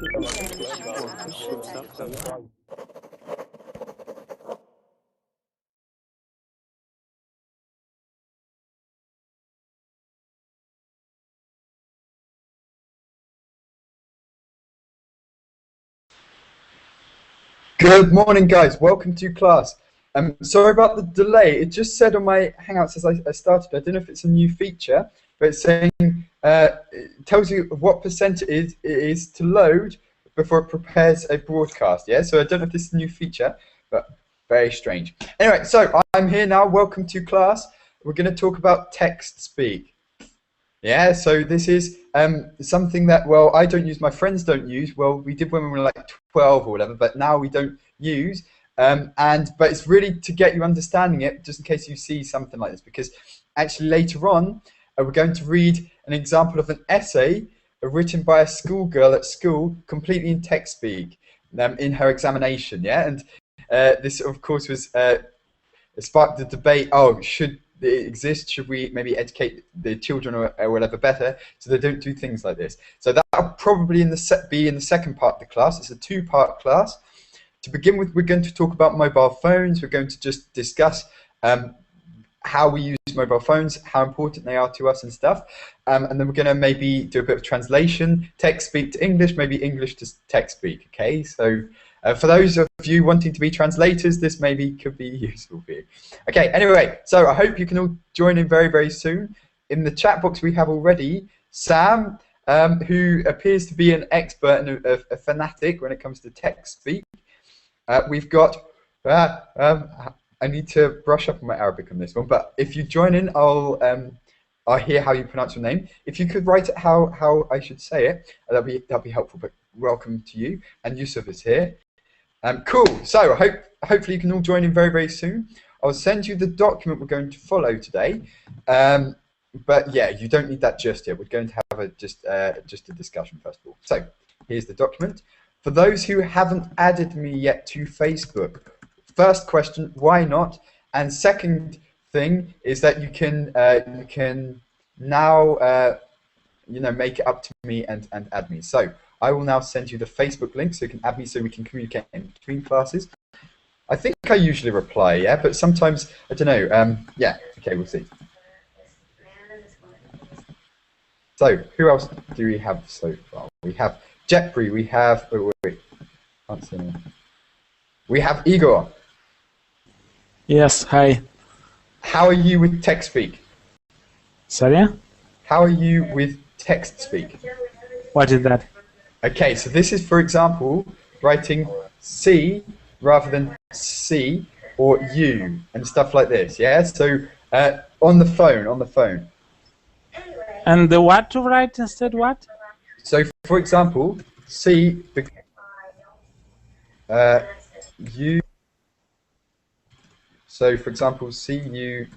Good morning, guys. Welcome to class. Sorry about the delay. It just said on my Hangouts as I started, I don't know if it's a new feature, but it's saying, it tells you what percent it is to load before it prepares a broadcast, yeah? So I don't know if this is a new feature, but very strange. Anyway, so I'm here now. Welcome to class. We're going to talk about text speak. Yeah, so this is something that, well, I don't use, my friends don't use. Well, we did when we were like 12 or whatever, but now we don't use. But it's really to get you understanding it, just in case you see something like this, because actually later on, we're going to read an example of an essay written by a schoolgirl at school, completely in text speak, in her examination, yeah? And this, of course, was sparked the debate, oh, should it exist? Should we maybe educate the children or whatever better so they don't do things like this? So that'll probably be in the second part of the class. It's a two-part class. To begin with, we're going to talk about mobile phones. We're going to just discuss how we use mobile phones, how important they are to us and stuff. And then we're going to maybe do a bit of translation, text speak to English, maybe English to text speak, okay? So for those of you wanting to be translators, this maybe could be useful for you. Okay, anyway, so I hope you can all join in very, very soon. In the chat box we have already Sam, who appears to be an expert and a fanatic when it comes to text speak. We've got, I need to brush up on my Arabic on this one, but if you join in, I'll hear how you pronounce your name. If you could write it how I should say it, that'd be helpful. But welcome to you, and Yusuf is here. Cool. So hopefully you can all join in very, very soon. I'll send you the document we're going to follow today. But yeah, you don't need that just yet. We're going to have just a discussion first of all. So here's the document. For those who haven't added me yet to Facebook, first question, why not? And second thing is that you can now make it up to me and add me. So I will now send you the Facebook link so you can add me so we can communicate in between classes. I think I usually reply, yeah, but sometimes, I don't know, yeah, okay, we'll see. So, who else do we have so far? We have Jepri, we have, can't see anyone. We have Igor. Yes, hi. How are you with text speak? Sorry? How are you with text speak? What is that? Okay, so this is, for example, writing C rather than C or U and stuff like this, yeah? So on the phone. And the what to write instead what? So, for example, C, U, so for example, C, U.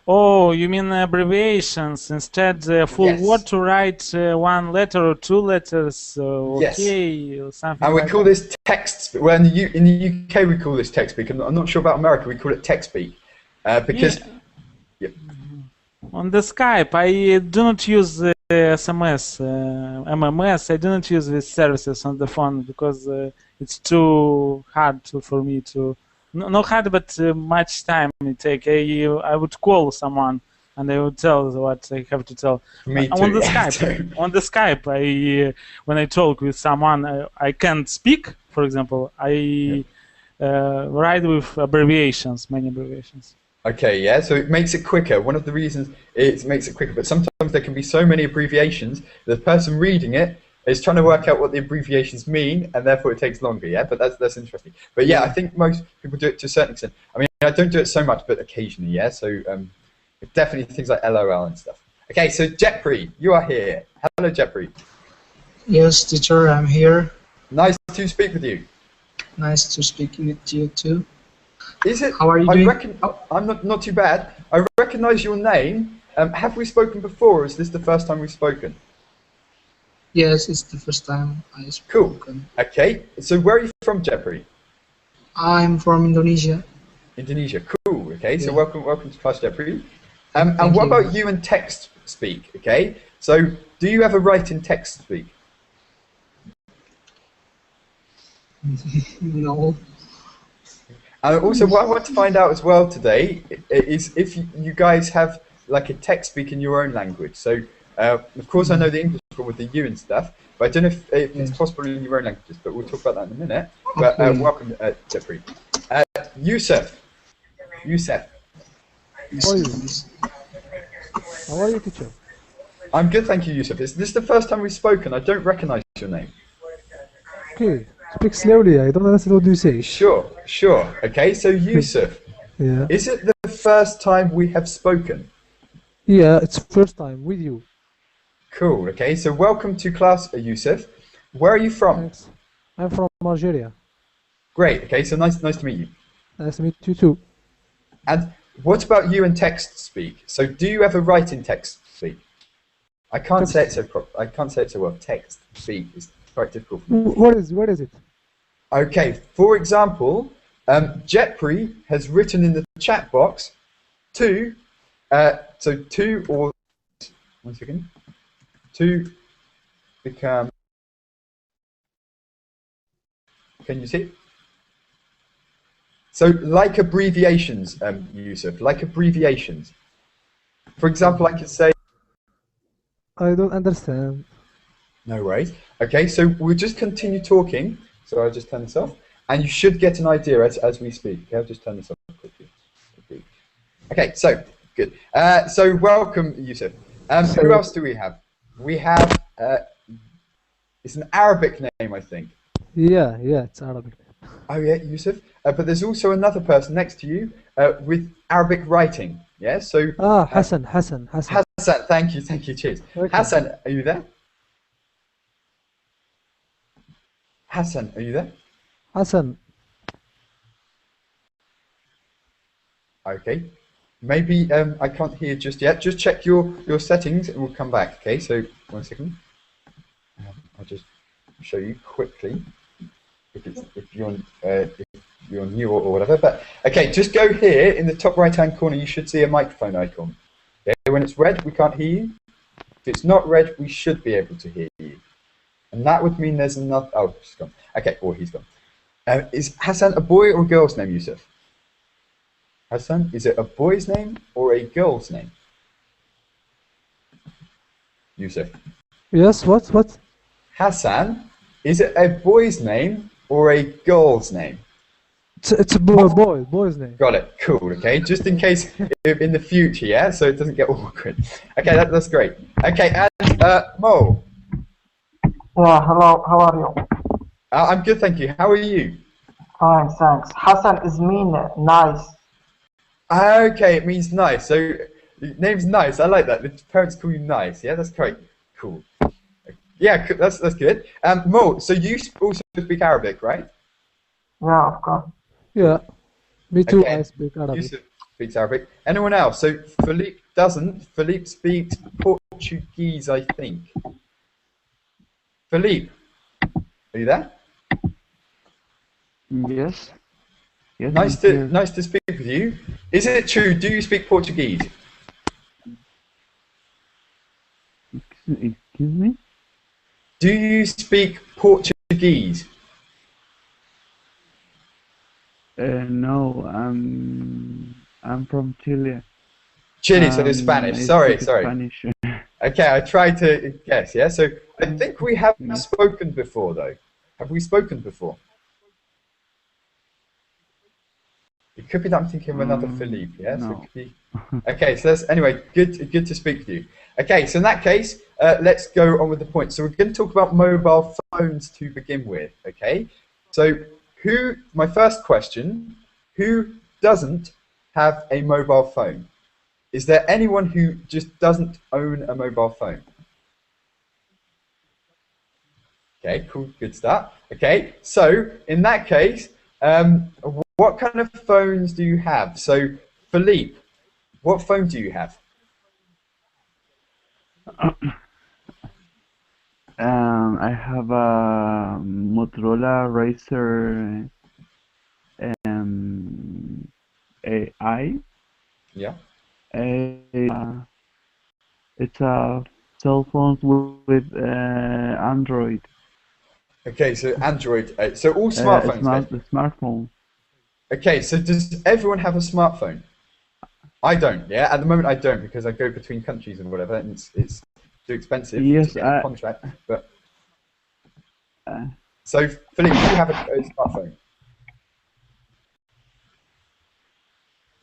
Oh, you mean abbreviations instead full Yes. word to write one letter or two letters, okay, Yes. something And we like call that. this text, well in the UK we call this text speak, I'm not sure about America, we call it text speak, because... Yeah. On the Skype, I do not use SMS, MMS, I do not use these services on the phone because it's too hard for me to... Not hard, but much time it takes. I would call someone and I would tell what I have to tell. Me too. On the Skype, when I talk with someone, I can't speak. For example, I write with abbreviations, many abbreviations. Okay, yeah, so it makes it quicker. One of the reasons it makes it quicker, but sometimes there can be so many abbreviations, the person reading it is trying to work out what the abbreviations mean, and therefore it takes longer, yeah? But that's interesting. But yeah, I think most people do it to a certain extent. I mean, I don't do it so much, but occasionally, yeah? So definitely things like LOL and stuff. Okay, so Jepri, you are here. Hello, Jepri. Yes, teacher, I'm here. Nice to speak with you. Nice to speak with you too. Is it? How are you doing? I'm not too bad. I recognize your name. Have we spoken before, or is this the first time we've spoken? Yes, it's the first time I spoke. Cool. Okay. So where are you from, Jeffrey? I'm from Indonesia. Indonesia. Cool. Okay. So Yeah. welcome to class, Jeffrey. And what about you and text speak? Okay. So do you ever write in text speak? No. And also, what I want to find out as well today is if you guys have like a text speak in your own language. So, of course, I know the English one with the U and stuff, but I don't know if it's Yes. possible in your own languages. But we'll talk about that in a minute. But Okay. welcome, Jeffrey. Yusuf. Yusuf. How are you? How are you, teacher? I'm good, thank you, Yusuf. This is the first time we've spoken. I don't recognize your name. Okay, speak slowly. I don't understand what you say. Sure. Okay, so Yusuf, Yeah. is it the first time we have spoken? Yeah, it's first time with you. Cool. Okay, so welcome to class, Yusuf. Where are you from? Thanks. I'm from Algeria. Great. Okay, so nice to meet you. Nice to meet you too. And what about you and text speak? So do you ever write in text speak? I can't say it so well. Text speak is quite difficult for me. What is it? Okay, for example, Jetpri has written in the chat box to become. Can you see? So like abbreviations, Yusuf, like abbreviations. For example, I could say. I don't understand. No worries. Okay, so we'll just continue talking. So I'll just turn this off, and you should get an idea as we speak. Okay, I'll just turn this off quickly. Okay, so good. So welcome, Yusuf. Who else do we have? We have. It's an Arabic name, I think. Yeah, it's Arabic. Oh yeah, Yusuf. But there's also another person next to you with Arabic writing. Yeah. So. Hassan. Hassan, thank you. Cheers. Okay. Hassan, are you there? Hassan, are you there? Hassan. Okay. Maybe I can't hear just yet. Just check your settings and we'll come back. Okay, so 1 second. I'll just show you quickly if you're new or whatever. But okay, just go here in the top right hand corner. You should see a microphone icon. Okay, when it's red, we can't hear you. If it's not red, we should be able to hear you. And that would mean there's another. Oh, she's gone. Okay, or he's gone. Is Hassan a boy or a girl's name, Yusuf? Hassan, is it a boy's name or a girl's name? Yusuf. Yes, what? Hassan, is it a boy's name or a girl's name? It's a boy's name. Got it. Cool. Okay, just in case in the future, yeah, so it doesn't get awkward. Okay, that's great. Okay, and Mo. Yeah, hello, how are you? I'm good, thank you. How are you? Fine, thanks. Hassan is mean nice. Okay, it means nice. So name's nice. I like that. The parents call you nice. Yeah, that's great. Cool. Yeah, that's good. Mo, so you also speak Arabic, right? Yeah, of course. Yeah. Me too, Okay. I speak Arabic. Yusuf speaks Arabic. Anyone else? So Philippe doesn't. Philippe speaks Portuguese, I think. Philippe, are you there? Yes. Yes. Nice to speak with you. Is it true? Do you speak Portuguese? Excuse me. Do you speak Portuguese? No, I'm from Chile. Chile, so it's Spanish. I Sorry. speak Spanish. Okay, I tried to guess. Yeah, so I think we have spoken before, though. Have we spoken before? It could be that I'm thinking of another Philippe. Yeah, so it No. could be. Okay, so that's anyway. Good to speak with you. Okay, so in that case, let's go on with the point. So we're going to talk about mobile phones to begin with. Okay, so my first question: who doesn't have a mobile phone? Is there anyone who just doesn't own a mobile phone? Okay, cool, good start. Okay, so in that case, what kind of phones do you have? So, Philippe, what phone do you have? I have a Motorola Razr AI. Yeah. It's a cell phone with Android. Okay, so Android. So all smartphones. The smartphone. Okay, so does everyone have a smartphone? I don't. Yeah, at the moment I don't because I go between countries and whatever, and it's too expensive Yes, to get a contract. But Uh, so Philippe, do you have a smartphone?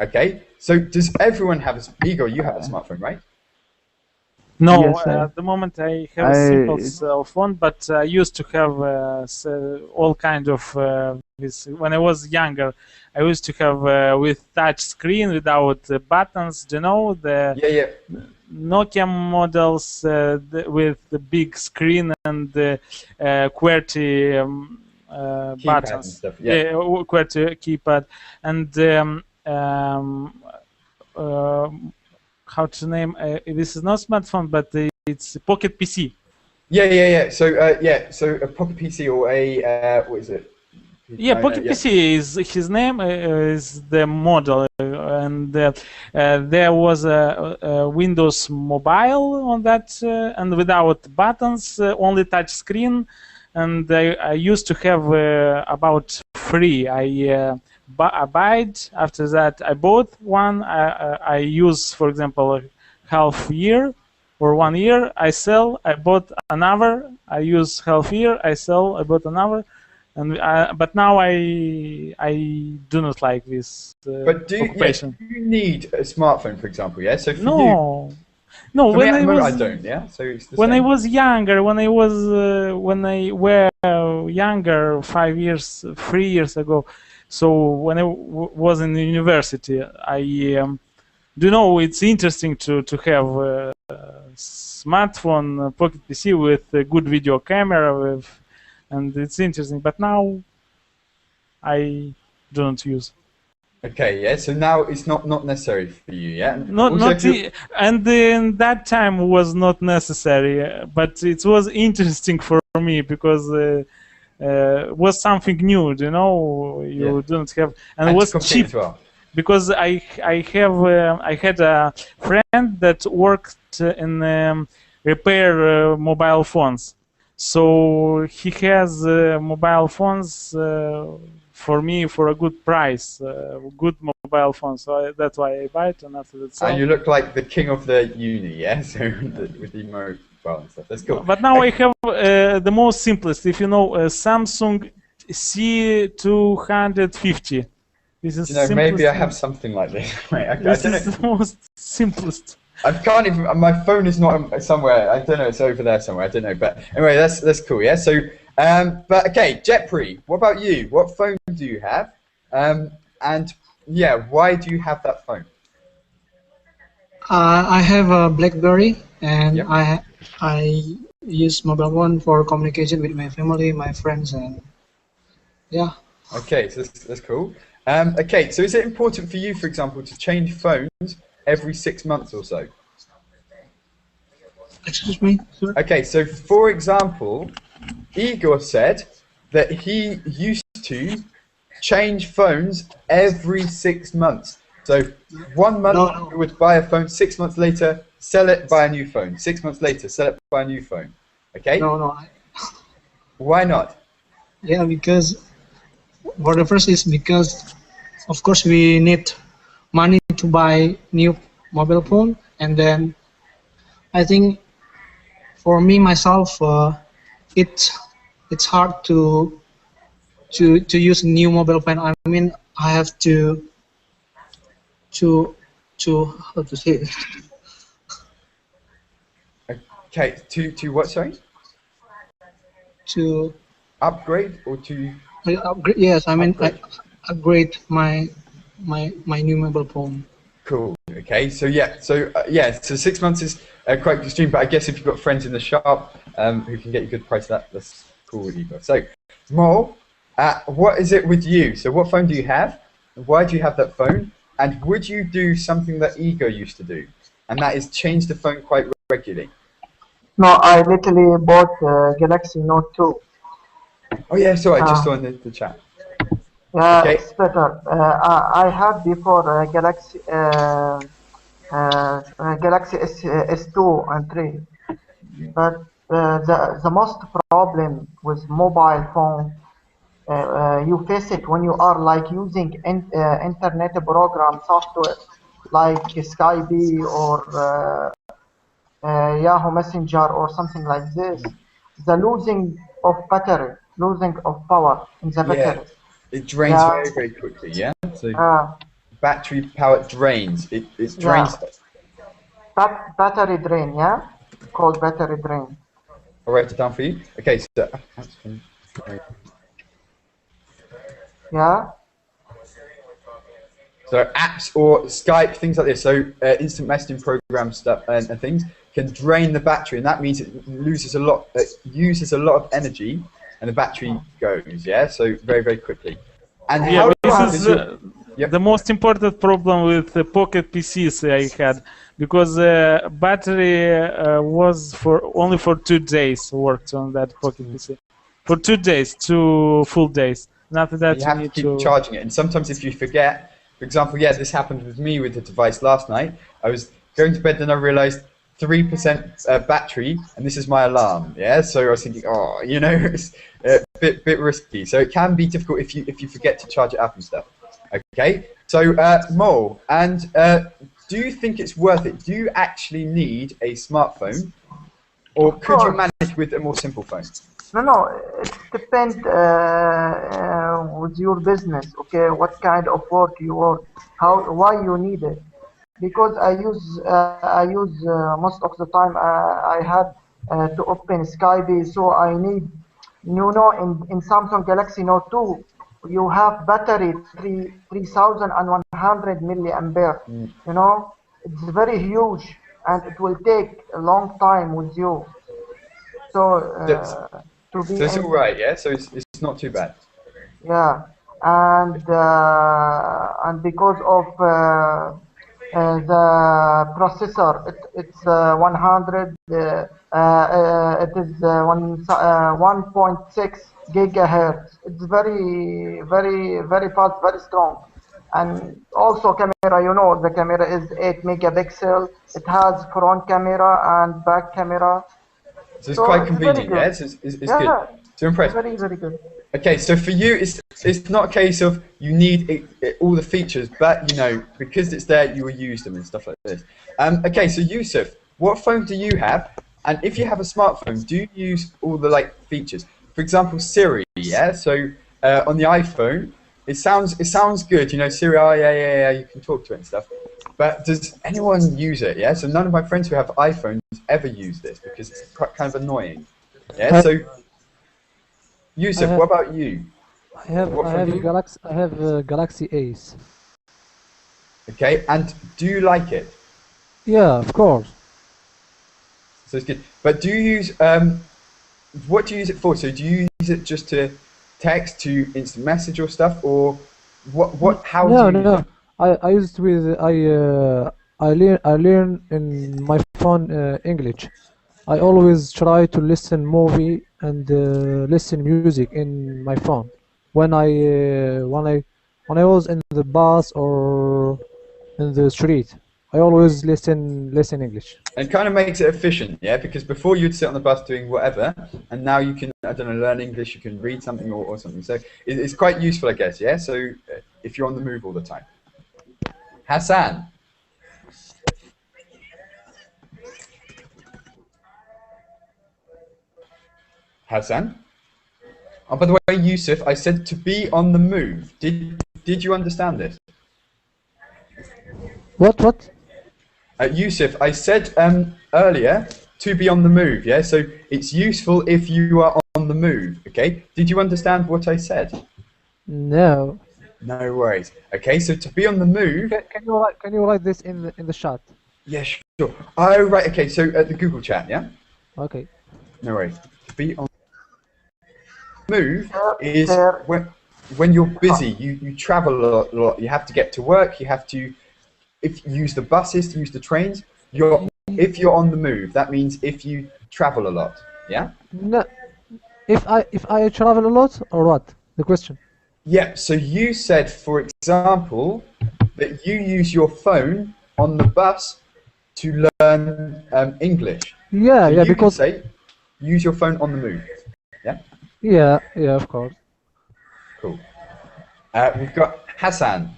Okay, so does everyone have Igor, you have a smartphone, right? No, Yes, at the moment I have a simple cell phone, but I used to have all kind of this. When I was younger, I used to have with touch screen without buttons. You know the Yeah. Nokia models with the big screen and QWERTY Keypad buttons. and stuff. Yeah. QWERTY keypad and. How to name this is not smartphone, but it's Pocket PC. Yeah. So a Pocket PC or a what is it? Yeah, Pocket PC is his name is the model, and there was a Windows Mobile on that, and without buttons, only touch screen. And I used to have about 3. I buy. After that, I bought one. I use, for example, half year or 1 year. I sell. I bought another. I use half year. I sell. I bought another. And but now I do not like this but do you need a smartphone, for example? Yeah. So for you, no. For When me, I don't. Yeah. So it's the when same. I was younger, when I were younger, 5 years, 3 years ago. So when I was in the university, I do know it's interesting to have a smartphone, Pocket PC with a good video camera, and it's interesting. But now I don't use. Okay, yeah. So now it's not necessary for you, yeah. And in that time was not necessary, but it was interesting for me because was something new, you know. You don't have, and it was cheap as well. because I had a friend that worked in repair mobile phones, so he has mobile phones for me for a good price, good mobile phone. So that's why I buy it, and after that. And you look like the king of the uni, yeah. So with the mobile and stuff, that's cool. But now I have the most simplest. If you know Samsung C250. This is maybe I have something like this. Wait, this is the most simplest. I can't even. My phone is not somewhere. I don't know. It's over there somewhere. I don't know. But anyway, that's cool. Yeah. So, but okay, Jetpri, what about you? What phone do you have? And yeah, why do you have that phone? I have a BlackBerry, and Yep. I use mobile phone for communication with my family, my friends, and yeah. Okay, so that's cool. Okay, so is it important for you, for example, to change phones every 6 months or so? Excuse me, sir? Okay, so for example, Igor said that he used to change phones every 6 months. So 1 month he would buy a phone, 6 months later, sell it, buy a new phone. 6 months later, sell it, buy a new phone. Okay? No. Why not? Yeah, because for the first is because, of course, we need money to buy new mobile phone, and then I think for me myself, it's hard to use new mobile phone. I mean, I have to how to say it? Okay, to what, sorry? To Upgrade or to upgrade. Yes, I mean upgrade. I upgrade my new mobile phone. Cool. Okay. So yeah. So 6 months is quite extreme, but I guess if you've got friends in the shop who can get you a good price, that's cool with you. So, Mo, what is it with you? So what phone do you have? Why do you have that phone? And would you do something that Igor used to do, and that is change the phone quite regularly? No, I literally bought Galaxy Note 2. Oh yeah. Sorry, I just saw in the chat. Yeah, Okay. it's better. I had before Galaxy Galaxy S2 and 3, but the most problem with mobile phone, you face it when you are like using internet program software like Skype or Yahoo Messenger or something like this. The losing of battery, losing of power in the Yeah, battery. it drains Yeah. very, very quickly, yeah? So Uh, battery power drains. It drains. battery drain, yeah? Called battery drain. I'll write it down for you. Okay, so Yeah? so apps or Skype, things like this, so instant messaging program stuff and things can drain the battery, and that means it uses a lot of energy, and the battery goes, yeah, so very, very quickly. And Yeah, how this long is does your- Yep. the most important problem with the Pocket PCs I had, because battery was only for 2 days worked on that Pocket PC. For 2 days, 2 full days. After that, you have to need keep charging it, and sometimes if you forget, for example, yeah, this happened with me with the device last night. I was going to bed, then I realized 3% battery, and this is my alarm. Yeah, so I was thinking, oh, you know, it's a bit risky. So it can be difficult if you forget to charge it up and stuff. Okay, so Mo, and do you think it's worth it? Do you actually need a smartphone, or could you manage with a more simple phone? No, it depends with your business, okay? What kind of work you work, why you need it? Because I use most of the time I had to open Skype, so I need, you know, in Samsung Galaxy Note 2, you have battery 3,100 milliampere. You know, it's very huge, and it will take a long time with you. So to be So it's all right, yeah. So it's not too bad. yeah, and because of the processor, it's 100. It is 1.6 gigahertz. It's very, very, very fast, very strong. And also camera, you know, the camera is 8 megapixel. It has front camera and back camera. So it's So quite it's convenient, very yeah. good. It's Yeah, good. So impressed. very, very good. Okay, so for you, it's not a case of you need all the features, but you know, because it's there, you will use them and stuff like this. Okay, so Yusuf, what phone do you have? And if you have a smartphone, do you use all the like features? For example, Siri, yeah. So on the iPhone, it sounds good, you know, Siri, oh yeah, you can talk to it and stuff. But does anyone use it? Yeah. So none of my friends who have iPhones ever use this because it's kind of annoying. Yeah. So Yusuf, what about you? I have What phone do you- Galaxy Ace. Okay, and do you like it? Yeah, of course. So it's good. But do you use what do you use it for? So do you use it just to text, to instant message or stuff, or what? How do No, you no, use no. it? I used with I learn in my phone English. I always try to listen movie and listen music in my phone when I was in the bus or in the street. I always listen English. And kind of makes it efficient, yeah. Because before you'd sit on the bus doing whatever, and now you can, I don't know, learn English. You can read something or something. So it's quite useful, I guess, yeah. So if you're on the move all the time. Hassan. Hassan? Oh, by the way, Yusuf, I said to be on the move. Did you understand this? What? Yusuf, I said earlier to be on the move, yeah? So it's useful if you are on the move, okay? Did you understand what I said? No. No worries. Okay, so to be on the move... Can you write this in the chat? Yeah, sure. Oh, right, okay, so at the Google chat, yeah? Okay. No worries. To be on the move is when you're busy, you travel a lot, you have to get to work, you have to if you use the buses, to use the trains. If you're on the move, that means if you travel a lot, yeah? No. If I travel a lot or what? The question. Yeah, so you said, for example, that you use your phone on the bus to learn English. Yeah, So yeah, you because could say use your phone on the move. Yeah? Yeah, yeah, of course. Cool. We've got Hassan.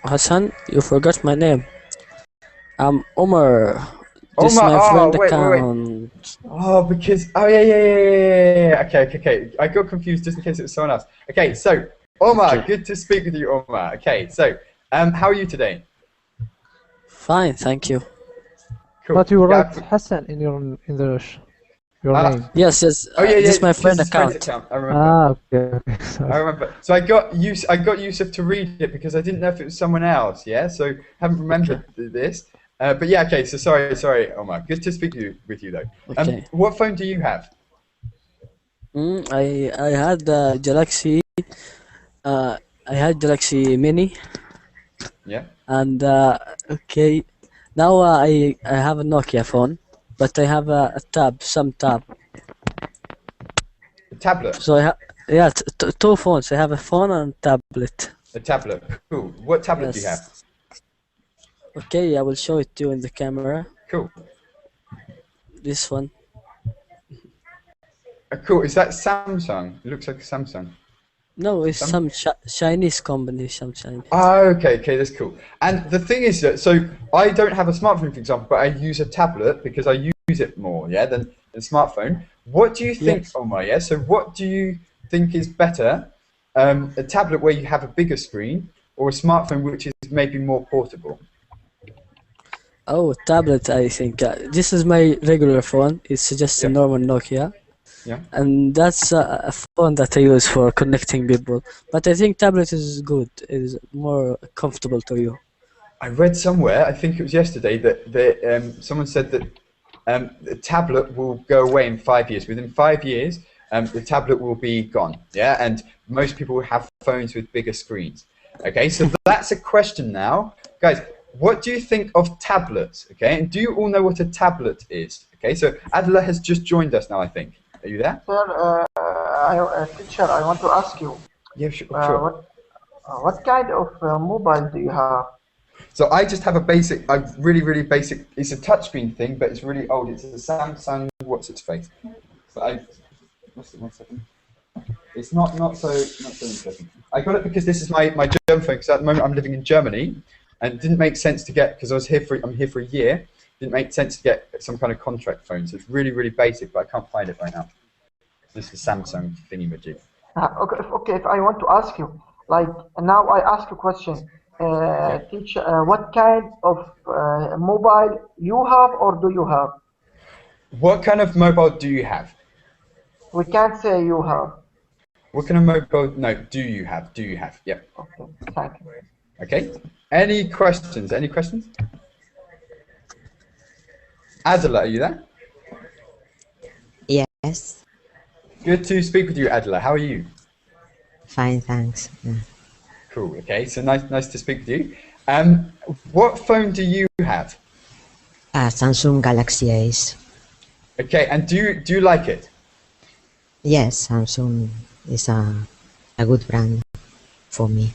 Hassan, you forgot my name. I'm Omar. This Omar, my friend wait. account. Oh, because yeah. Okay. I got confused just in case it was someone else. Okay, so Omar, Okay. good to speak with you, Omar. Okay, so how are you today? Fine, thank you. Cool. But you write Yeah, Hassan in your name. Yes. yeah. This is my friend this is friend's account. I remember. Okay. I Sorry. remember. So I got Yusuf to read it because I didn't know if it was someone else. Yeah. So I haven't remembered this. But yeah. Okay. So sorry, Omar. Good to speak with you though. Okay. What phone do you have? I had Galaxy. I had Galaxy Mini, Yeah. and okay. Now I have a Nokia phone, but I have some tab. A tablet. So I have two phones. I have a phone and tablet. A tablet. Cool. What tablet do you have? Okay, I will show it to you in the camera. Cool. This one. Cool. Is that Samsung? It looks like a Samsung. No, it's some Chinese company, some Chinese. Oh, okay, that's cool. And the thing is that, so I don't have a smartphone, for example, but I use a tablet because I use it more, yeah, than a smartphone. What do you think, Yes. Omar, yeah? So what do you think is better, a tablet where you have a bigger screen or a smartphone which is maybe more portable? Oh, tablet, I think. This is my regular phone. It's just a Yeah. normal Nokia. Yeah. And that's a phone that I use for connecting people. But I think tablet is good. It is more comfortable to you. I read somewhere, I think it was yesterday, that someone said that the tablet will go away in 5 years. Within 5 years, the tablet will be gone. Yeah, and most people will have phones with bigger screens. Okay, so that's a question now, guys. What do you think of tablets? Okay, and do you all know what a tablet is? Okay, so Adela has just joined us now, I think. Are you there? Sir, teacher, I want to ask you, Yeah, sure. what kind of mobile do you have? So I just have a really basic. It's a touchscreen thing, but it's really old. It's a Samsung. What's its face? So what's it? 1 second. It's not so interesting. I got it because this is my German phone. Because at the moment I'm living in Germany, and it didn't make sense to get because I'm here for a year. Didn't make sense to get some kind of contract phone. So it's really basic, but I can't find it right now. This is Samsung thingy-majig. Okay, if I want to ask you, like now I ask a question, teacher, what kind of mobile you have or do you have? What kind of mobile do you have? We can't say you have. What kind of mobile? No, do you have? Do you have? Yep. Okay, thank you. Okay. Any questions? Any questions? Adela, are you there? Yes, Good to speak with you, Adela. How are you? fine, thanks. Cool. Okay. So nice to speak with you. What phone do you have? Samsung Galaxy Ace. Okay. And do you like it? Yes, Samsung is a good brand for me.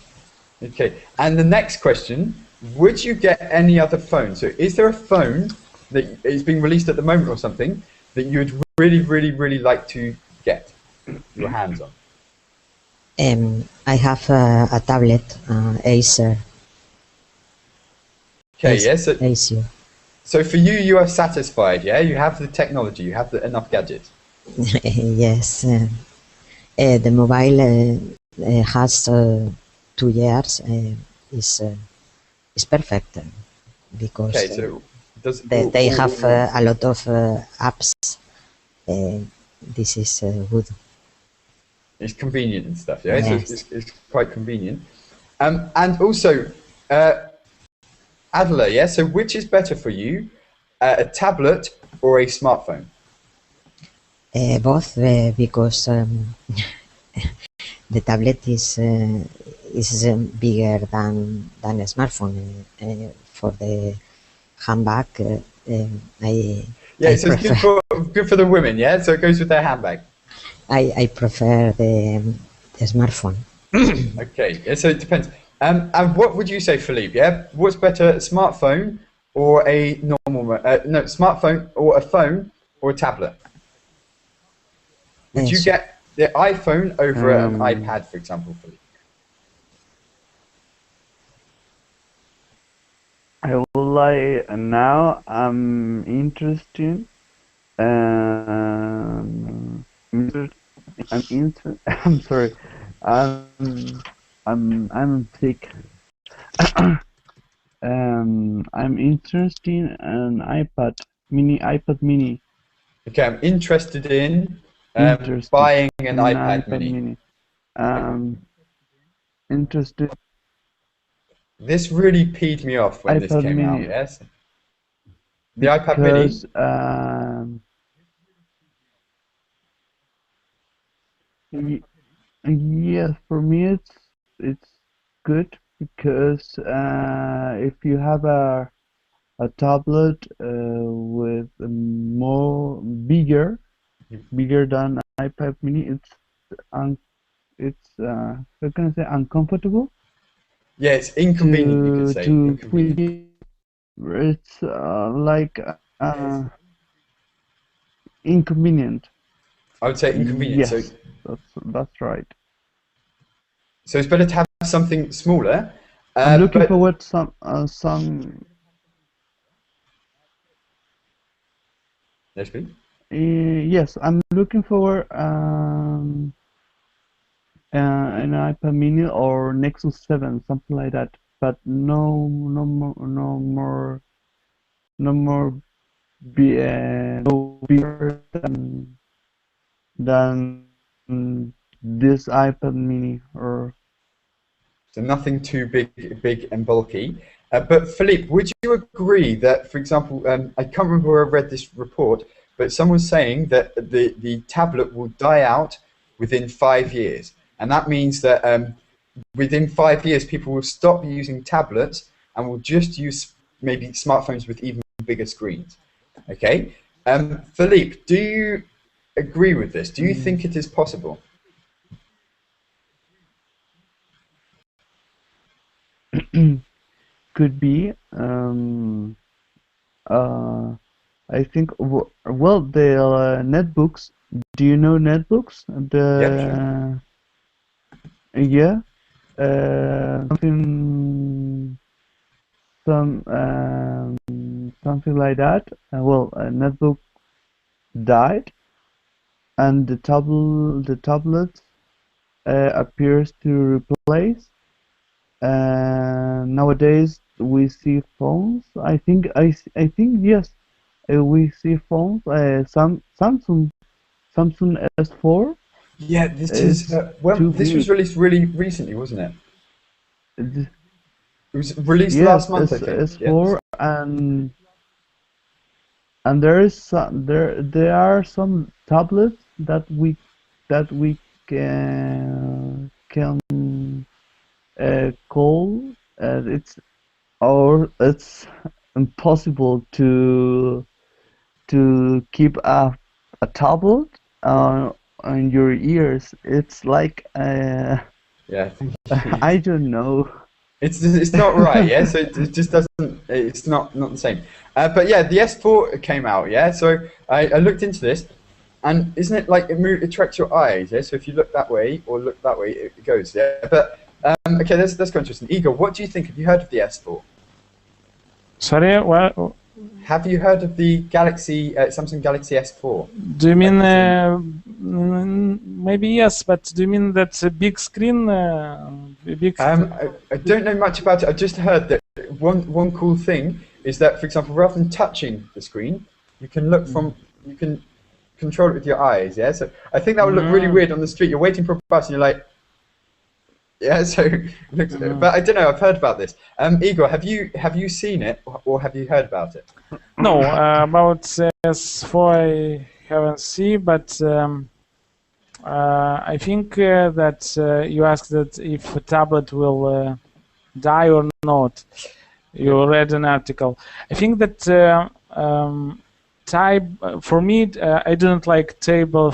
Okay. And the next question: would you get any other phone? So is there a phone that is being released at the moment or something that you would really like to get your hands on? I have a tablet, Acer. Okay. Yes. Acer. So for you, you are satisfied. Yeah. You have the technology. You have enough gadgets. Yes, the mobile has 2 years. Is perfect because Okay. So does they have a lot of apps. This is good. It's convenient and stuff, yeah. Yes. So it's quite convenient. And also, Adela, yeah. So which is better for you, a tablet or a smartphone? Both because the tablet is bigger than a smartphone. For the handbag, Yeah. I So it's good for the women, yeah. So it goes with their handbag. I prefer the smartphone. Okay. Yeah, so it depends. And what would you say, Philippe? Yeah. What's better, a smartphone or a normal? No, smartphone or a phone or a tablet? Would you Yes. get the iPhone over an Um, iPad, for example, Philippe? I will lie now. I'm interested. Inter- I'm sorry. I'm I'm sick. I'm interested in an iPad Mini. Okay, I'm interested in Interested buying an in an iPad iPad Mini. Mini. Interested This really peed me off when this iPad came out. Mini Yes, the iPad Mini. because y- yes, for me it's good because if you have a tablet with more bigger than iPad Mini, un it's how can I say uncomfortable Yeah, it's inconvenient. You could say to inconvenient. it's like inconvenient. I would say inconvenient. Yes, that's right. So it's better to have something smaller. I'm looking But forward some yes, please. yes, I'm looking forward an iPad Mini or Nexus 7, something like that. But no more no bigger than this iPad Mini or So nothing too big and bulky. But Philippe, would you agree that, for example, I can't remember where I read this report, but someone was saying that the tablet will die out within 5 years, and that means that within 5 years people will stop using tablets and will just use maybe smartphones with even bigger screens. Okay, Philippe, do you agree with this? Do you think it is possible? could be. I think well the netbooks. Do you know netbooks? Yeah, sure. Yeah, something something like that. Well, a netbook died, and the tablet appears to replace. Nowadays we see phones. I think yes, we see phones. Samsung S4. Yeah, this is It's well. too This was big. released really recently, wasn't it? Th- It was released last Yes, month, I think. Yeah. S4 and there is there are some tablets that we can call it's impossible to keep a tablet on your ears. It's like Yeah. I don't know. It's not right. Yeah. So it just doesn't. It's not the same. But yeah, the S4 came out. Yeah. So I looked into this, and isn't it like it tracks your eyes? Yeah. So if you look that way or look that way, it goes. Yeah. But okay, that's quite interesting. Igor, what do you think? Have you heard of the S4? Sorry, well, Have you heard of the Galaxy Samsung Galaxy S4? do you mean maybe yes, but do you mean that's a big screen? Big. I don't know much about it. I just heard that one cool thing is that, for example, rather than touching the screen, you can you can control it with your eyes. Yeah, so I think that would look really weird on the street. You're waiting for a bus and you're like, yeah. So, but I don't know. I've heard about this. Igor, have you seen it or have you heard about it? No, about S4 I haven't seen, but I think that you asked that if a tablet will die or not. You read an article. I think that for me, I didn't like tablet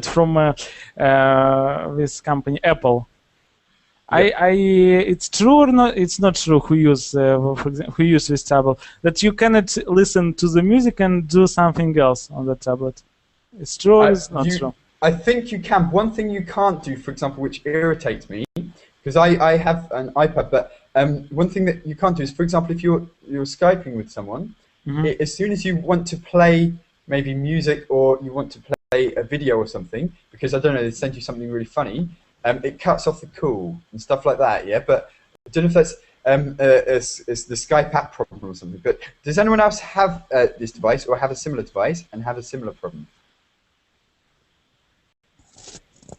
from this company Apple. It's true or not? It's not true. For example, who use this tablet that you cannot listen to the music and do something else on the tablet. It's true or it's not true? I think you can. One thing you can't do, for example, which irritates me, because I have an iPad, but one thing that you can't do is, for example, if you're Skyping with someone, as soon as you want to play maybe music or you want to play a video or something, because I don't know, they send you something really funny, it cuts off the call and stuff like that. Yeah, but I don't know if that's it's the Skype app problem or something. But does anyone else have this device or have a similar device and have a similar problem?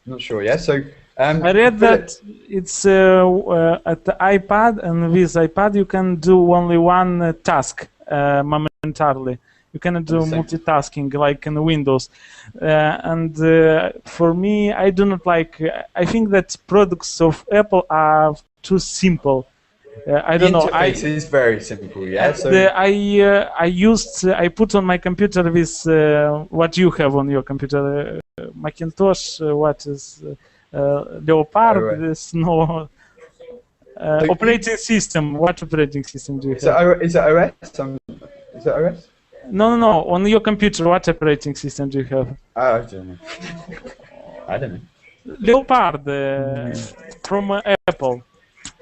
I'm not sure. Yeah. So I read that it's at the iPad, and with iPad you can do only one task momentarily. You cannot do multitasking like in Windows. And for me, I do not like. I think that products of Apple are too simple. I don't know. The interface is very simple. Yeah. So I put on my computer with what you have on your computer, Macintosh. What is Leopard? There's no operating system. What operating system do you have? Is it OS? Is it OS? No. On your computer, what operating system do you have? I don't know. I don't know. Leopard from Apple.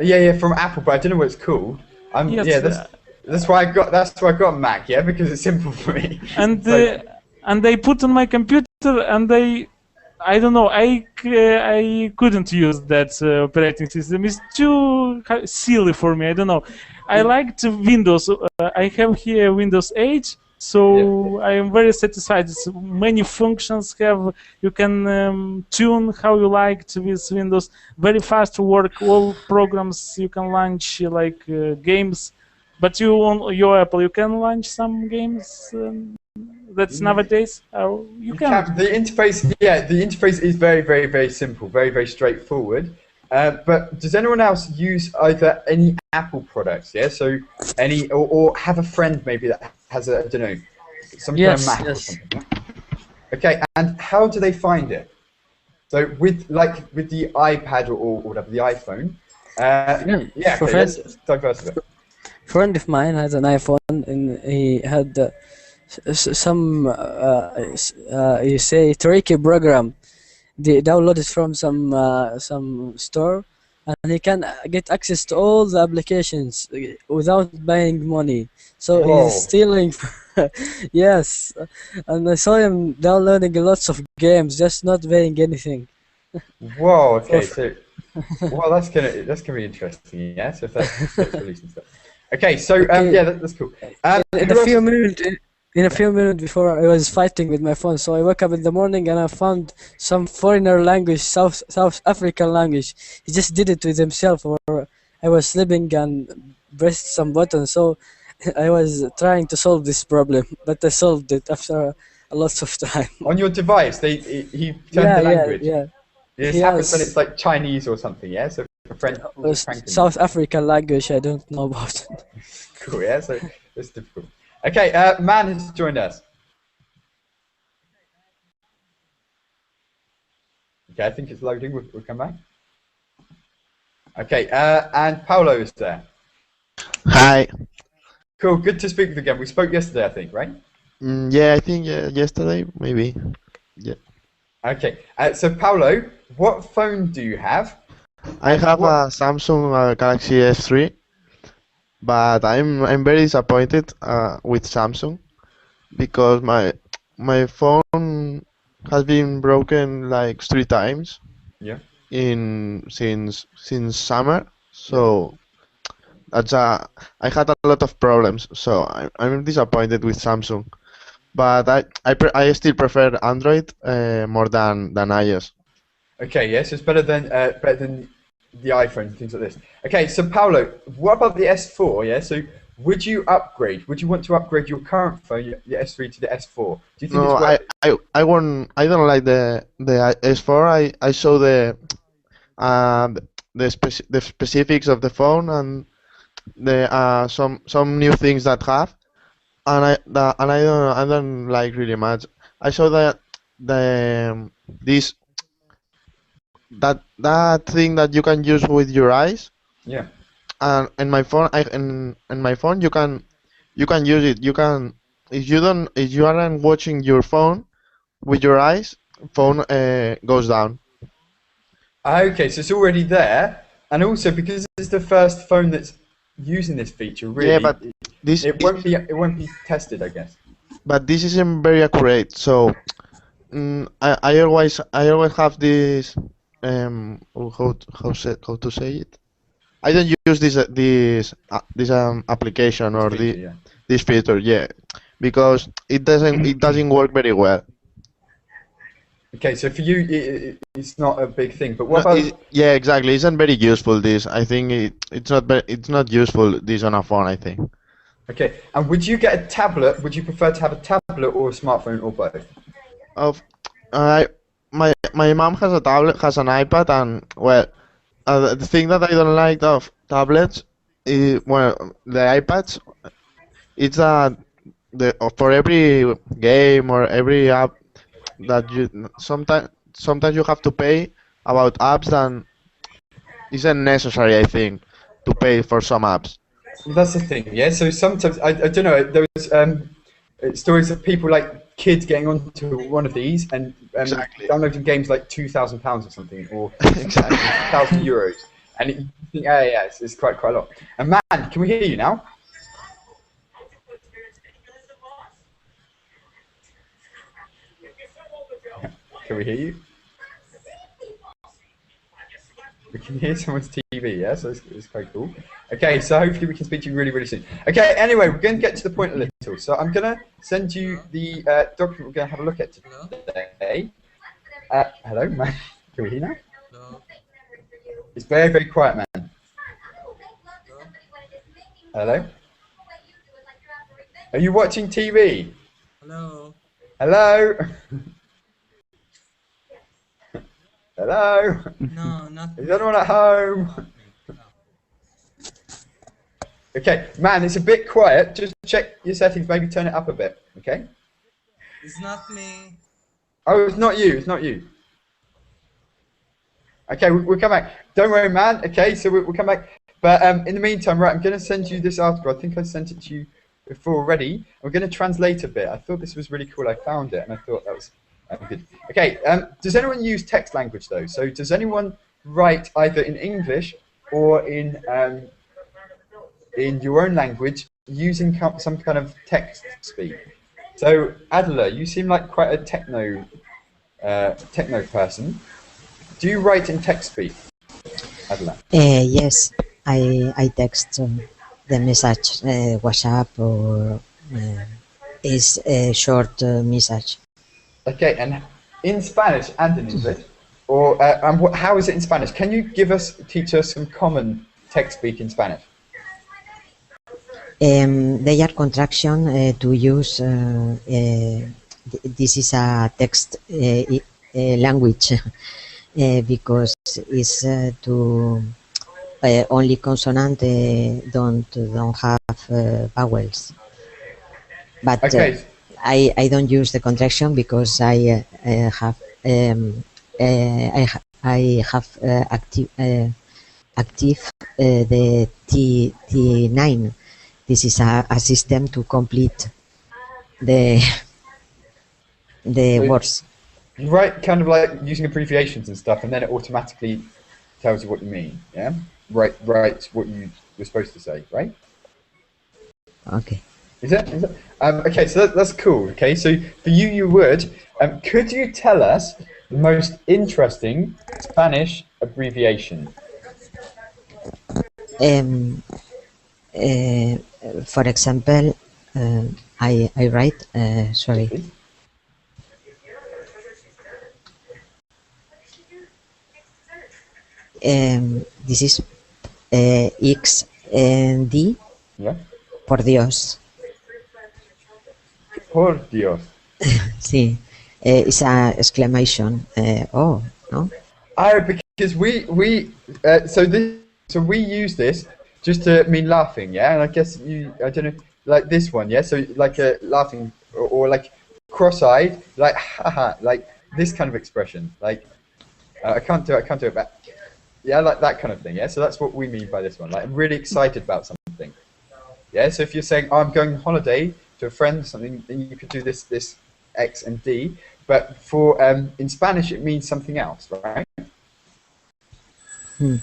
Yeah, from Apple, but I don't know what it's called. Yes, yeah, that's why I got a Mac. Yeah, because it's simple for me. And and they put on my computer, and I don't know. I couldn't use that operating system. It's too silly for me. I don't know. I liked Windows. I have here Windows 8, so I am very satisfied. It's many functions have. You can tune how you like with Windows. Very fast work. All programs you can launch like games. But you on your Apple, you can launch some games. That's nowadays. You can. The interface is very, very, very simple, very, very straightforward. But does anyone else use either any Apple products? Yeah, so any or have a friend maybe that has a, I don't know, some kind of Mac or something. Yeah? Okay, and how do they find it? So with the iPad or whatever, the iPhone. Let's diversify. A friend of mine has an iPhone, and he had some you say tricky program. They downloaded from some store, and he can get access to all the applications without paying money. So he's stealing. Yes, and I saw him downloading lots of games, just not paying anything. Whoa. Okay. So, well, that's gonna be interesting. Yeah. So if that's releasing stuff. Okay. So that's cool. In a few minutes before, I was fighting with my phone, so I woke up in the morning and I found some foreigner language, South African language. He just did it with himself, or I was sleeping and pressed some buttons. So I was trying to solve this problem, but I solved it after a lot of time. On your device, he turned the language. Yeah. It happens when it's like Chinese or something. Yeah. So a friend. South African language, I don't know about. Cool. Yeah. So it's difficult. Okay, Man has joined us. Okay, I think it's loading. We'll come back. Okay, and Paolo is there. Hi. Cool, good to speak with you again. We spoke yesterday, I think, right? Yeah, I think yesterday, maybe. Yeah. Okay, so Paolo, what phone do you have? I have a Samsung Galaxy S3. But I'm very disappointed with Samsung because my phone has been broken like 3 times. Yeah. Since summer, so that's I had a lot of problems. So I'm disappointed with Samsung, but I still prefer Android more than iOS. Okay, yes, it's better than the iPhone, things like this. Okay, so Paolo, what about the S4? Yeah, so would you upgrade? Would you want to upgrade your current phone, the S3, to the S4? Do you think it's worth it? I don't like the S4. I saw the specifics of the phone and the some new things that have, and I don't like really much. I saw that this that thing that you can use with your eyes. Yeah. And in my phone, in my phone you can use it. You can, if you aren't watching your phone with your eyes, phone goes down. Okay, so it's already there, and also because it's the first phone that's using this feature, really, Yeah, but it won't be tested, I guess. But this isn't very accurate. So I always have this how to say it. I don't use this application or this feature, yeah, because it doesn't work very well. Okay, so for you, it's not a big thing. But No, what about? yeah, exactly. It's not very useful. This, I think it's not useful. This on a phone, I think. Okay, and would you get a tablet? Would you prefer to have a tablet or a smartphone or both? My mom has a tablet, has an iPad, and well, the thing that I don't like of tablets is, well, the iPads. It's for every game or every app that you sometimes you have to pay about apps that isn't necessary. I think to pay for some apps. Well, that's the thing, yeah. So sometimes I don't know. There was stories of people like kids getting onto one of these and downloading games like £2,000 or something, or €1,000, and you think, yeah, it's quite a lot. And man, can we hear you now? Can we hear you? We can hear someone's TV, yeah, so it's quite cool. Okay, so hopefully we can speak to you really, really soon. Okay, anyway, we're going to get to the point a little. So I'm going to send you the document we're going to have a look at today. Hello, man. Can we hear now? Hello. It's very, very quiet, man. Hello? Are you watching TV? Hello. Hello? Hello? No, not. Is anyone at home? Okay, man, it's a bit quiet. Just check your settings, maybe turn it up a bit, okay? It's not me. Oh, it's not you, it's not you. Okay, we'll come back. Don't worry, man. Okay, so we'll come back. But in the meantime, right, I'm going to send you this article. I think I sent it to you before already. I'm going to translate a bit. I thought this was really cool. I found it, and I thought that was good. Okay, does anyone use text language, though? So does anyone write either in English or in your own language using some kind of text speak? So Adela, you seem like quite a techno person. Do you write in text speak, Adela? Yes, I text the message WhatsApp or is a short message. Okay, and in Spanish and in English, or how is it in Spanish? Can you teach us some common text speak in Spanish? They are contraction to use. This is a text language because it's to only consonant don't have vowels. But okay. I don't use the contraction because I have active the T9. This is a system to complete the words. You write kind of like using abbreviations and stuff, and then it automatically tells you what you mean. Yeah, right. What you were supposed to say, right? Okay. Is it? Okay, so that's cool. Okay, so for you would. Could you tell us the most interesting Spanish abbreviation? For example, I write. Sorry. This is XD. Yeah. Por Dios. Por Dios. Sí. It's a exclamation. Oh, no. Oh, because we use this just to mean laughing, yeah. And I guess I don't know, like this one, yeah. So like a laughing or like cross-eyed, like haha, like this kind of expression, like I can't do it. I can't do it. But yeah, like that kind of thing. Yeah. So that's what we mean by this one. Like I'm really excited about something. Yeah. So if you're saying, oh, I'm going on holiday to a friend or something, then you could do this X and D. But for in Spanish, it means something else, right? And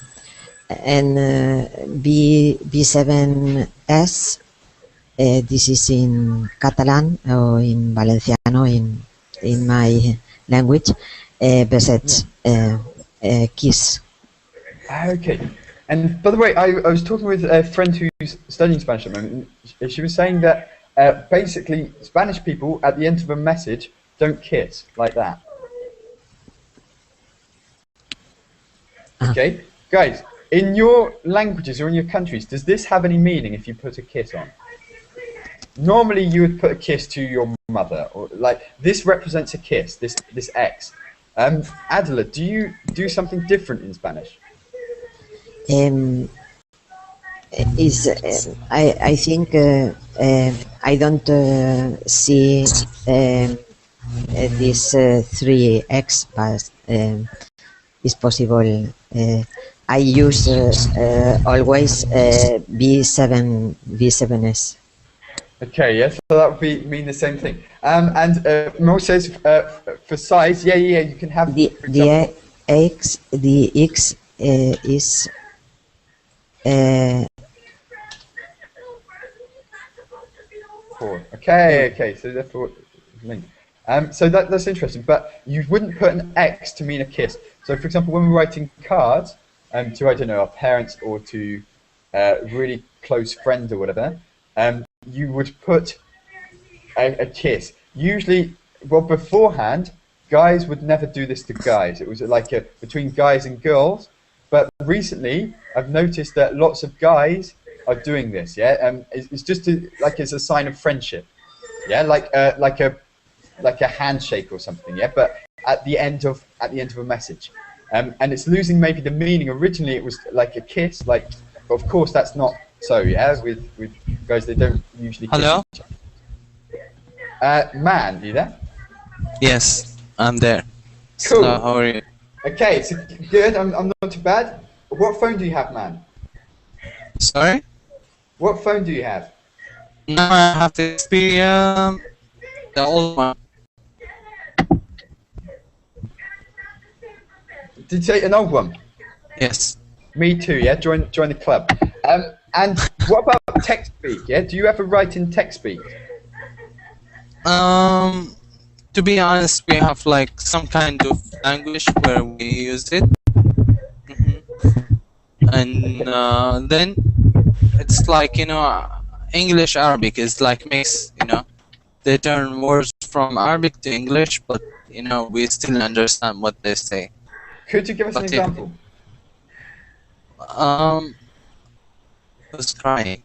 B7S, this is in Catalan or in Valenciano in my language. Besides, kiss. Okay. And by the way, I was talking with a friend who's studying Spanish at the moment. And she was saying that basically Spanish people at the end of a message don't kiss like that. Okay, guys, in your languages or in your countries, does this have any meaning if you put a kiss on? Normally, you would put a kiss to your mother, or like this represents a kiss. This X. Adela, do you do something different in Spanish? I think I don't see this 3x, but it's possible. I use always B7S. Okay, yes, so that would mean the same thing. And Mo says for size, yeah, you can have the X is 4. Okay, so therefore link. So that's interesting, but you wouldn't put an X to mean a kiss. So for example, when we're writing cards to, I don't know, our parents or to really close friends or whatever, you would put a kiss. Usually, well, beforehand, guys would never do this to guys. It was like between guys and girls. But recently, I've noticed that lots of guys are doing this. Yeah, it's just like it's a sign of friendship. Yeah, like a handshake or something. Yeah, but at the end of a message, and it's losing maybe the meaning. Originally, it was like a kiss. Like, of course, that's not so. Yeah, with guys, they don't usually kiss Hello? each other. Man, are you there? Yes, I'm there. Cool. So, how are you? Okay, so good. I'm not too bad. What phone do you have, man? Sorry? What phone do you have? Now I have the Xperia, the old one. Did you say an old one? Yes. Me too. Yeah, join the club. And what about text speak? Yeah, do you ever write in text speak? To be honest, we have like some kind of language where we use it. And then it's like, English Arabic is like mix, they turn words from Arabic to English, but we still understand what they say. Could you give us an example? Who's crying?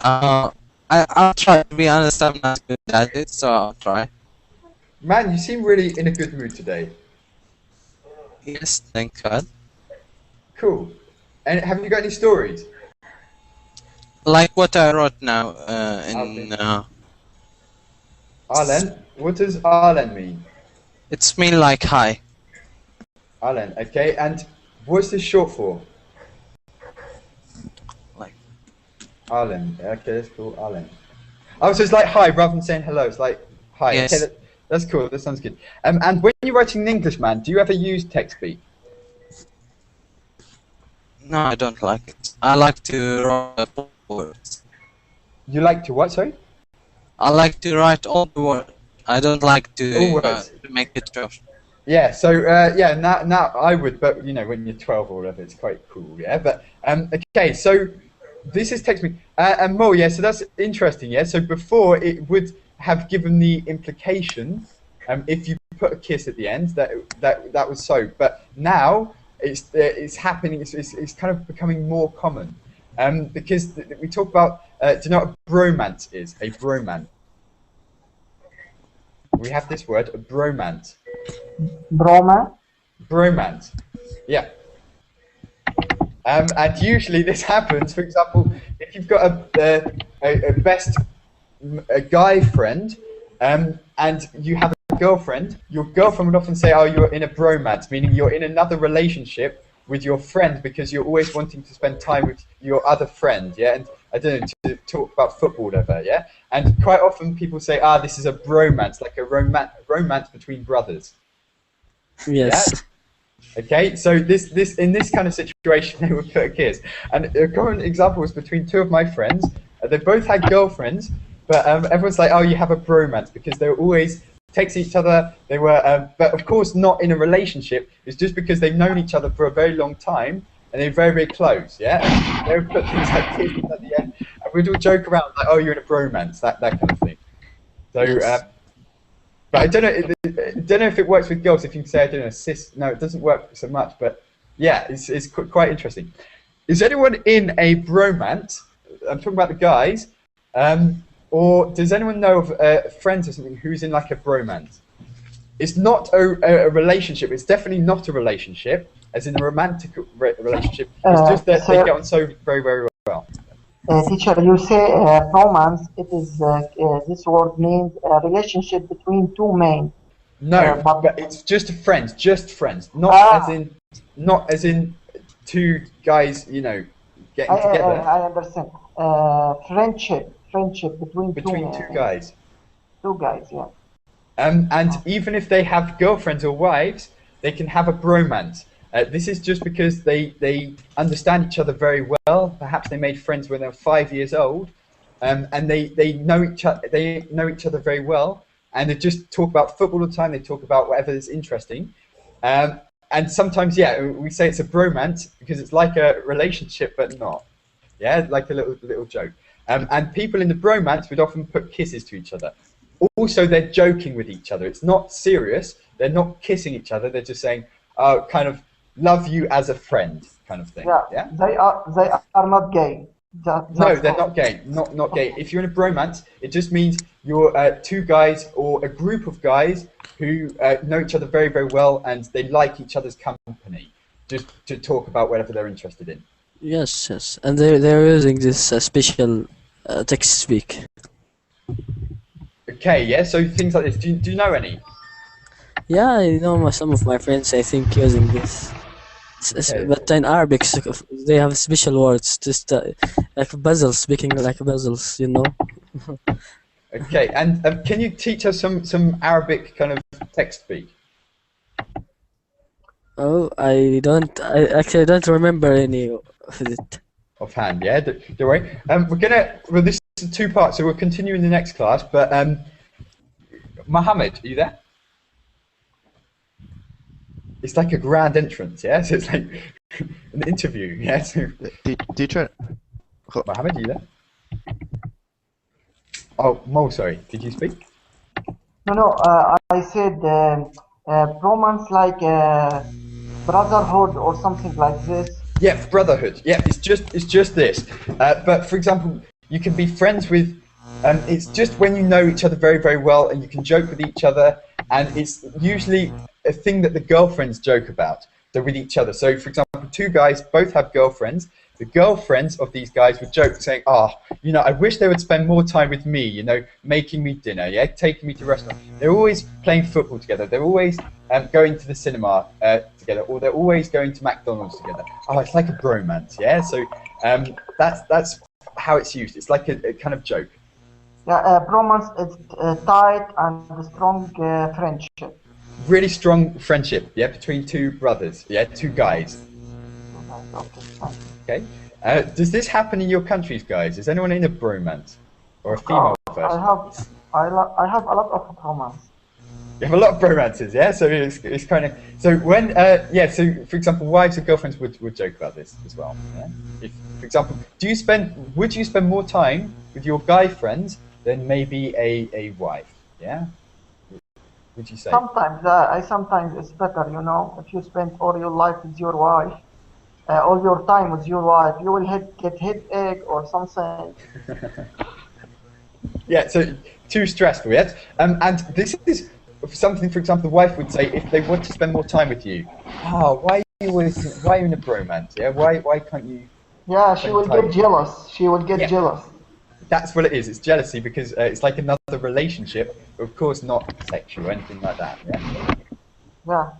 I'll try. To be honest, I'm not good at it, so I'll try. Man, you seem really in a good mood today. Yes, thank God. Cool. And have you got any stories? Like what I wrote now in. Arlen? What does Arlen mean? It's mean like hi. Arlen, okay. And what's this short for? Like. Arlen. Okay, that's cool. Arlen. Oh, so it's like hi rather than saying hello. It's like hi. Yes. Okay, that's cool. That sounds good. And when you're writing in English, man, do you ever use text speak? No, I don't like it. I like to write words. You like to what, sorry? I like to write all the words. I don't like to make it short. Yeah, so yeah, now I would, but when you're 12 or whatever, it's quite cool, yeah. But okay, so this is text me, and more, yeah. So that's interesting, yeah. So before it would have given the implication, if you put a kiss at the end, that was so. But now it's happening. It's kind of becoming more common, because we talk about. Do you know what a bromance is? A bromance. We have this word, a bromance. Broma? Bromance. Yeah. And usually this happens, for example, if you've got a guy friend, and you have a girlfriend, your girlfriend would often say, "Oh, you're in a bromance," meaning you're in another relationship with your friend because you're always wanting to spend time with your other friend, yeah? And I don't know, to talk about football or whatever, yeah? And quite often people say, this is a bromance, like a romance between brothers. Yes. Yeah? Okay, so in this kind of situation, they would put a kiss. And a common example was between two of my friends. They both had girlfriends, but everyone's like, "Oh, you have a bromance," because they were always texting each other. They were, but of course not in a relationship. It's just because they've known each other for a very long time and they're very, very close. Yeah, and they would put things like kisses at the end, and we'd all joke around like, "Oh, you're in a bromance," that kind of thing. So, but I don't know if it works with girls. If you can say, I don't know, cis. No, it doesn't work so much. But yeah, it's quite interesting. Is anyone in a bromance? I'm talking about the guys. Or does anyone know of friends or something who's in like a bromance? It's not a relationship. It's definitely not a relationship, as in a romantic relationship. It's just that they get on so very, very well. Teacher, you say bromance. It is this word means a relationship between two men. No, but it's just friends, not as in two guys, you know, getting together. I understand. Friendship between two guys. Two guys, yeah. And even if they have girlfriends or wives, they can have a bromance. This is just because they understand each other very well. Perhaps they made friends when they were 5 years old, and they know each other very well, and they just talk about football all the time. They talk about whatever is interesting, and sometimes, yeah, we say it's a bromance because it's like a relationship, but not. Yeah, like a little joke. And people in the bromance would often put kisses to each other. Also, they're joking with each other. It's not serious. They're not kissing each other. They're just saying, kind of, love you as a friend, kind of thing. Yeah. They are not gay. No, they're not gay. Not gay. If you're in a bromance, it just means you're two guys or a group of guys who know each other very, very well, and they like each other's company, just to talk about whatever they're interested in. Yes, and they're using this special text speak. Okay, yeah. So things like this. Do you know any? Yeah, I know some of my friends. I think using this, but in Arabic they have special words, just like puzzles, speaking like puzzles, you know. Okay, and can you teach us some Arabic kind of text speak? Oh, I actually don't remember any of it. Offhand, yeah. Don't worry. Well, this is 2 parts, so we'll continue in the next class. But Mohammed, are you there? It's like a grand entrance, yeah. So it's like an interview, yeah. So, teacher, Mohammed, are you there? Oh, Mo, sorry. Did you speak? No. I said bromance like brotherhood or something like this. Yeah, brotherhood. Yeah, it's just this. But for example, you can be friends with. It's just when you know each other very, very well, and you can joke with each other, and it's usually a thing that the girlfriends joke about. So with each other. So for example, 2 guys both have girlfriends. The girlfriends of these guys would joke, saying, you know, I wish they would spend more time with me, you know, making me dinner, yeah, taking me to restaurants. They're always playing football together. They're always going to the cinema together, or they're always going to McDonald's together. It's like a bromance, yeah. So that's how it's used. It's like a kind of joke. Yeah, bromance is tight and strong friendship. Really strong friendship, yeah, between 2 brothers, yeah, 2 guys. Okay. Does this happen in your countries, guys? Is anyone in a bromance or a female version? I have a lot of bromance. You have a lot of bromances, yeah. So it's kind of so when So for example, wives and girlfriends would joke about this as well. Yeah? If, for example, would you spend more time with your guy friends than maybe a wife? Yeah. Would you say? Sometimes it's better, you know, if you spend all your life with your wife. All your time with your wife, you will get headache or something. Yeah, so too stressful, yes? And this is something, for example, the wife would say if they want to spend more time with you. Why are you in a bromance? Yeah, why can't you? Yeah, she will get jealous. She will get jealous. That's what it is. It's jealousy because it's like another relationship. Of course, not sexual or anything like that. Yeah. Yeah.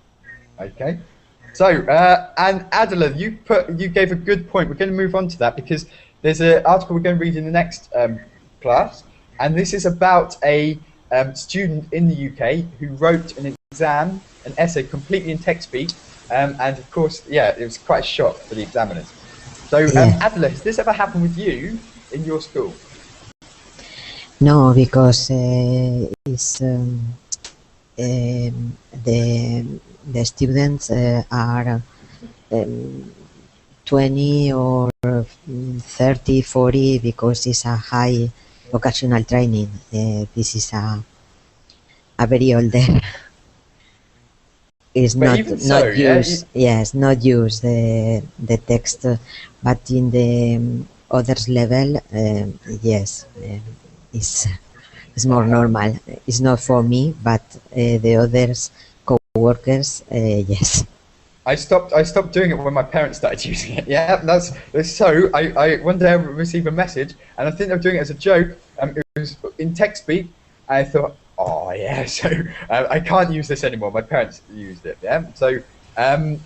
Okay. So, and Adela, you gave a good point. We're going to move on to that because there's an article we're going to read in the next class, and this is about a student in the UK who wrote an essay completely in text speak, and of course, yeah, it was quite a shock for the examiners. So, Adela, has this ever happened with you in your school? No, because it's the students are 20 or 30, 40 because it's a high vocational training. This is a very older. It's But not even so, use yes, not use the text, but in the others level, yes, it's more normal. It's not for me, but the others co-workers, yes. I stopped doing it when my parents started using it. Yeah, that's so. I one day I received a message, and I think they were doing it as a joke. It was in text speak. I thought, oh yeah, so I can't use this anymore. My parents used it. Yeah, so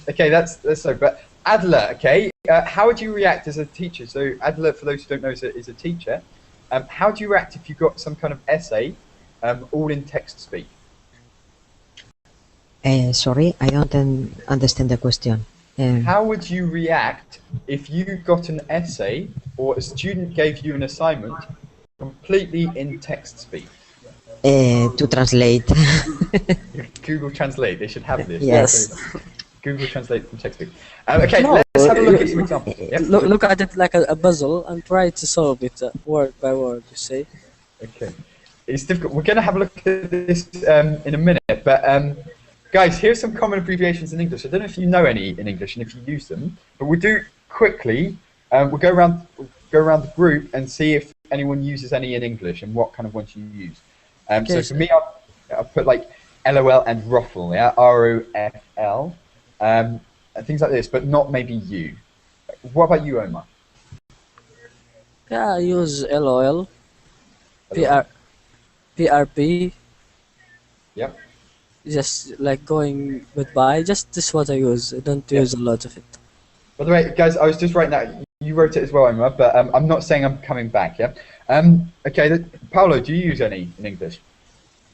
okay, that's so. But Adela, okay, how would you react as a teacher? So Adela, for those who don't know, is a teacher. How do you react if you got some kind of essay, all in text speak? Sorry, I don't understand the question. How would you react if you got an essay or a student gave you an assignment completely in text speak? To translate. Google Translate, they should have this. Yes. Google Translate from text speak. Okay, let's have a look at some examples. Yep. Look at it like a puzzle and try to solve it word by word, you see. Okay. It's difficult. We're going to have a look at this in a minute, but guys, here's some common abbreviations in English. I don't know if you know any in English and if you use them, but we'll do quickly. We'll go around the group and see if anyone uses any in English and what kind of ones you use. So for me, I'll put like LOL and ruffle, yeah, ROFL, and things like this, but not maybe you. What about you, Omar? Yeah, I use LOL, PRP. Yep. Just like going goodbye. Just this is what I use. I don't use a lot of it. By the way, guys, I was just writing that. You wrote it as well, Omar, but I'm not saying I'm coming back, yeah? Okay, Paolo, do you use any in English?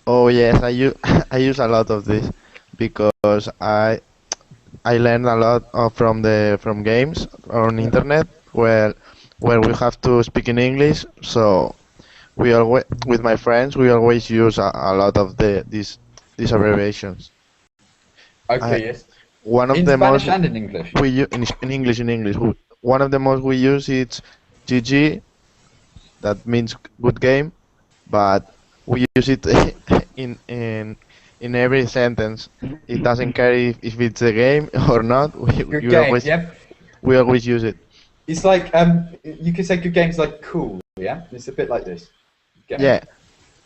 Oh yes, I use a lot of this because I learned a lot from games on internet where we have to speak in English. So we always, with my friends, we always use a lot of these abbreviations. Okay, yes. One of in the Spanish most and in English. we use in English. One of the most we use is GG. That means good game, but we use it in every sentence. It doesn't care if it's a game or not. Good game, we always use it. It's like you could say good game's like cool, yeah. It's a bit like this. Game. Yeah,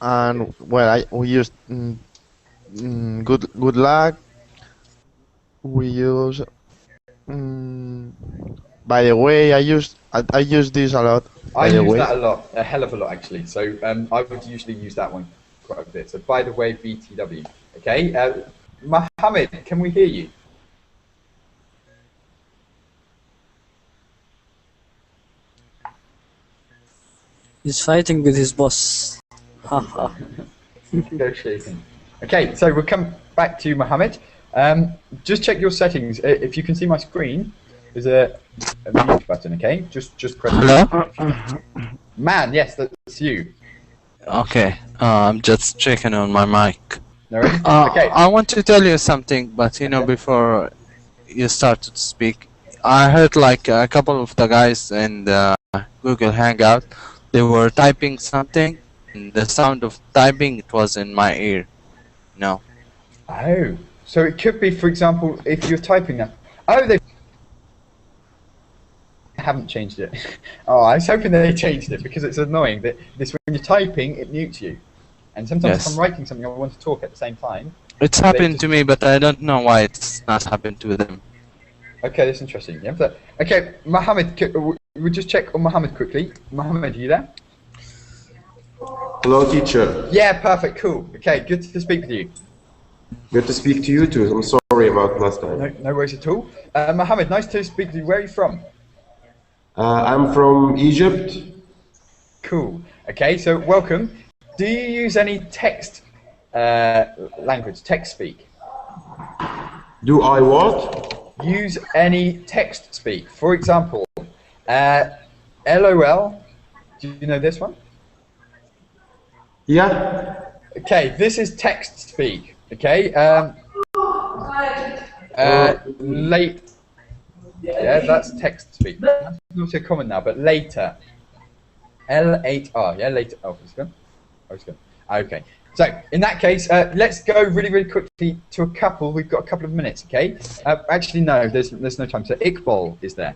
and well, we use good luck. We use. By the way, I use this a lot. I use that a lot, a hell of a lot actually. So I would usually use that one quite a bit. So by the way, BTW. Okay, Mohammed, can we hear you? He's fighting with his boss. Haha. Negotiating. Okay, so we'll come back to Mohammed. Just check your settings. If you can see my screen, there's a mute button. Okay, just press. Hello. Man, yes, that's you. Okay, I'm just checking on my mic. No worries. Okay. I want to tell you something, but before you started to speak, I heard like a couple of the guys in the Google Hangout. They were typing something, and the sound of typing it was in my ear. No. Oh, so it could be, for example, if you're typing that. Oh, they haven't changed it. Oh, I was hoping they changed it because it's annoying that when you're typing, it mutes you. And sometimes if I'm writing something, I want to talk at the same time. It's happened to me, but I don't know why it's not happened to them. Okay, that's interesting. Yeah. Okay, Mohammed, we'll just check on Mohammed quickly. Mohammed, are you there? Hello, teacher. Yeah, perfect, cool. Okay, good to speak with you. Good to speak to you too. I'm sorry about last time. No worries at all. Mohammed, nice to speak with you. Where are you from? I'm from Egypt. Cool. Okay, so welcome. Do you use any text language, text speak? Do I what? Use any text speak. For example, LOL. Do you know this one? Yeah. Okay, this is text speak. Okay. Late. Yeah, that's text speak. That's not so common now, but later. L8R. Yeah, later. Oh, it's gone. Oh, it's gone. Okay. So in that case, let's go really quickly to a couple. We've got a couple of minutes. Okay. Actually, no. There's no time. So Iqbal is there.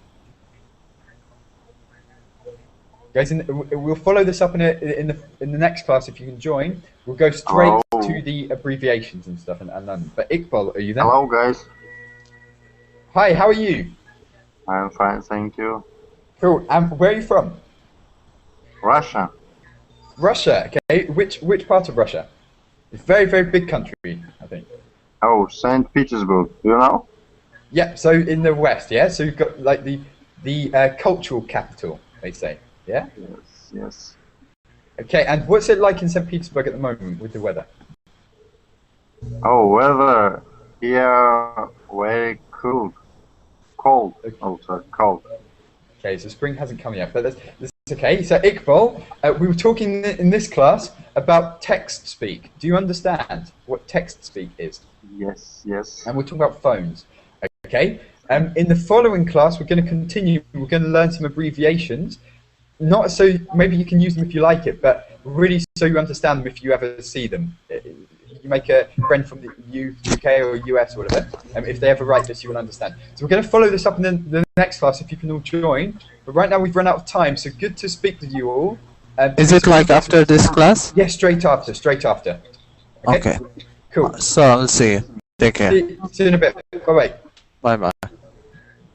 Guys, we'll follow this up in the next class if you can join. We'll go straight to the abbreviations and stuff and learn. But Iqbal, are you there? Hello, guys. Hi, how are you? I'm fine, thank you. Cool. And where are you from? Russia. Russia. Okay. Which part of Russia? It's a very big country, I think. Oh, St. Petersburg. Do you know? Yeah. So in the west, yeah. So you've got like the cultural capital, they say. Yeah? Yes. Okay, and what's it like in St. Petersburg at the moment with the weather? Oh, weather here very cold. Cold. Okay. Oh, sorry, cold. Okay, so spring hasn't come yet, but that's okay. So Iqbal, we were talking in this class about text speak. Do you understand what text speak is? Yes. And we're talking about phones. Okay. In the following class, we're going to continue. We're going to learn some abbreviations. Not so maybe you can use them if you like it, but really so you understand them if you ever see them. You make a friend from the UK or US or whatever, if they ever write this, you will understand. So we're going to follow this up in the next class if you can all join. But right now we've run out of time, so good to speak with you all. Is it like after this class? Yes, straight after. Okay. Cool. So I'll see you. Take care. See you in a bit. Bye-bye. Bye-bye.